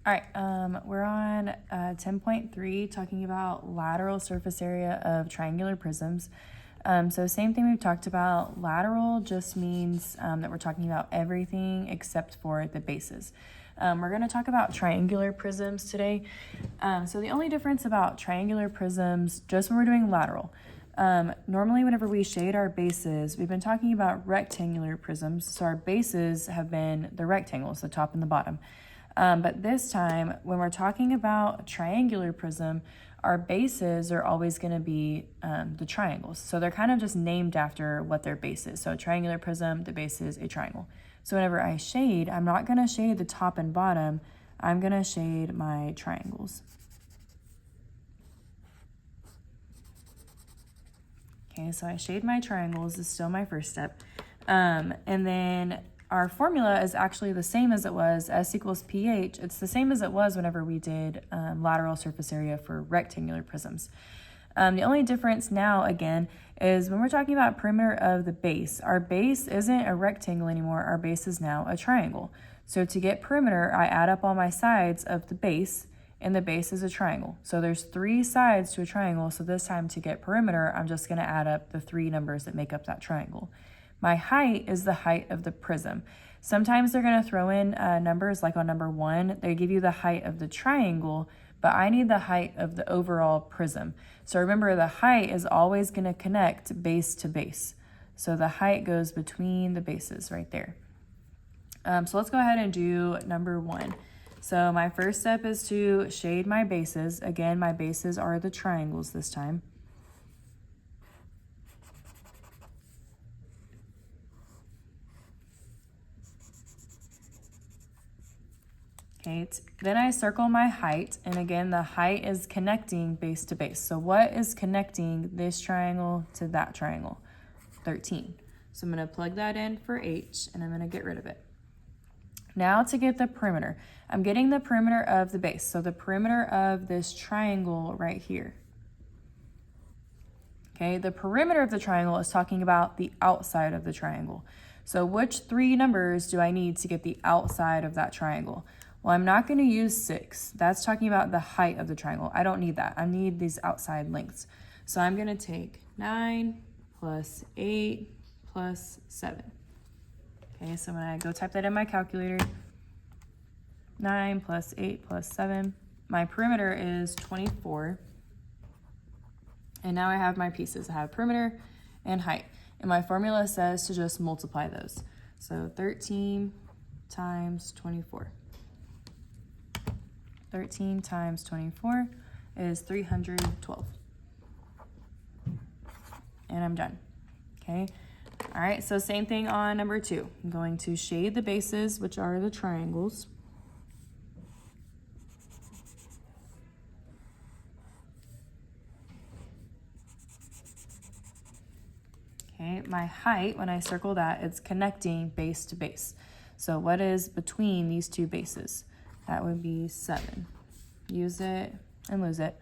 All right, we're on 10.3 talking about lateral surface area of triangular prisms. So same thing we've talked about. Lateral just means that we're talking about everything except for the bases. We're going to talk about triangular prisms today. So the only difference about triangular prisms, just when we're doing lateral, normally whenever we shade our bases, we've been talking about rectangular prisms. So our bases have been the rectangles, the top and the bottom. But this time, when we're talking about a triangular prism, our bases are always going to be the triangles. So they're kind of just named after what their base is. So a triangular prism, the base is a triangle. So whenever I shade, I'm not going to shade the top and bottom. I'm going to shade my triangles. Okay, so I shade my triangles. This is still my first step. And then our formula is actually the same as it was, S equals pH. It's the same as it was whenever we did lateral surface area for rectangular prisms. The only difference now, again, is when we're talking about perimeter of the base, our base isn't a rectangle anymore. Our base is now a triangle. So to get perimeter, I add up all my sides of the base, and the base is a triangle. So there's 3 sides to a triangle. So this time to get perimeter, I'm just going to add up the 3 numbers that make up that triangle. My height is the height of the prism. Sometimes they're going to throw in numbers, like on number 1, they give you the height of the triangle, but I need the height of the overall prism. So remember, the height is always going to connect base to base. So the height goes between the bases right there. So let's go ahead and do number 1. So my first step is to shade my bases. Again, my bases are the triangles this time. Okay, then I circle my height, and again, the height is connecting base to base. So what is connecting this triangle to that triangle? 13. So I'm going to plug that in for H, and I'm going to get rid of it. Now to get the perimeter, I'm getting the perimeter of the base. So the perimeter of this triangle right here. Okay, the perimeter of the triangle is talking about the outside of the triangle. So which 3 numbers do I need to get the outside of that triangle? Well, I'm not going to use 6. That's talking about the height of the triangle. I don't need that. I need these outside lengths. So I'm going to take 9 plus 8 plus 7. Okay, so when I go type that in my calculator, 9 plus 8 plus 7, my perimeter is 24. And now I have my pieces. I have perimeter and height. And my formula says to just multiply those. So 13 times 24. 13 times 24 is 312. And I'm done. Okay. All right, so same thing on number 2. I'm going to shade the bases, which are the triangles. Okay, my height, when I circle that, it's connecting base to base. So what is between these 2 bases? That would be 7. Use it and lose it.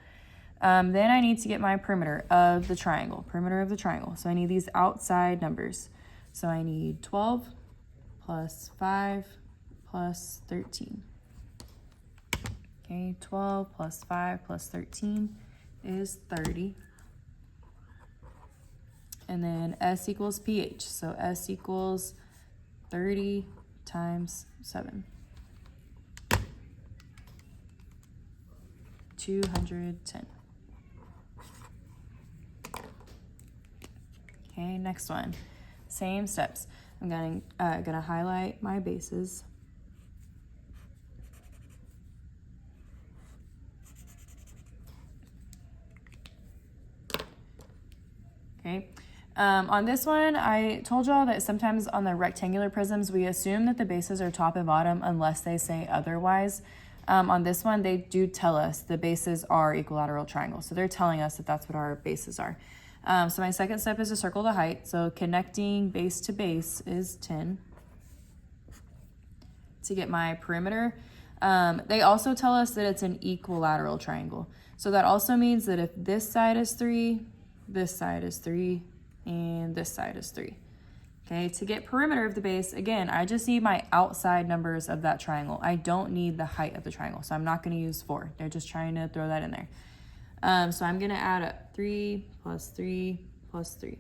Then I need to get my perimeter of the triangle. Perimeter of the triangle. So I need these outside numbers. So I need 12 plus 5 plus 13. Okay, 12 plus 5 plus 13 is 30. And then S equals pH. So S equals 30 times 7. 210. Okay, next one. Same steps. I'm gonna highlight my bases. Okay. On this one, I told y'all that sometimes on the rectangular prisms, we assume that the bases are top and bottom unless they say otherwise. On this one, they do tell us the bases are equilateral triangles. So they're telling us that that's what our bases are. So my second step is to circle the height. So connecting base to base is 10. To get my perimeter, they also tell us that it's an equilateral triangle. So that also means that if this side is 3, this side is 3, and this side is 3. Okay, to get perimeter of the base, again, I just need my outside numbers of that triangle. I don't need the height of the triangle, so I'm not going to use 4. They're just trying to throw that in there. So I'm going to add up 3 plus 3 plus 3,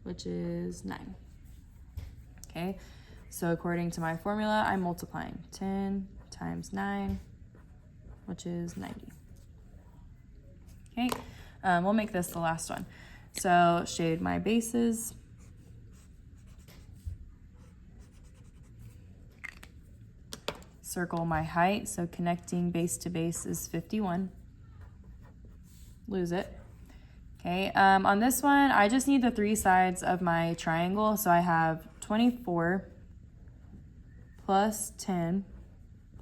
which is 9. Okay, so according to my formula, I'm multiplying 10 times 9, which is 90. Okay, we'll make this the last one. So shade my bases. Circle my height, so connecting base to base is 51. Lose it. Okay, on this one, I just need the 3 sides of my triangle. So I have 24 plus 10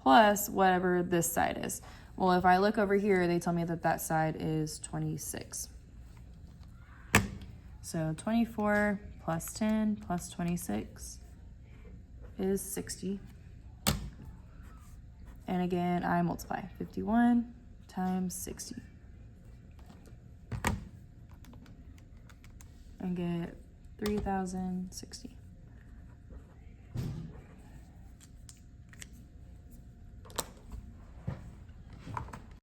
plus whatever this side is. Well, if I look over here, they tell me that that side is 26. So 24 plus 10 plus 26 is 60. And again, I multiply 51 times 60. And get 3,060.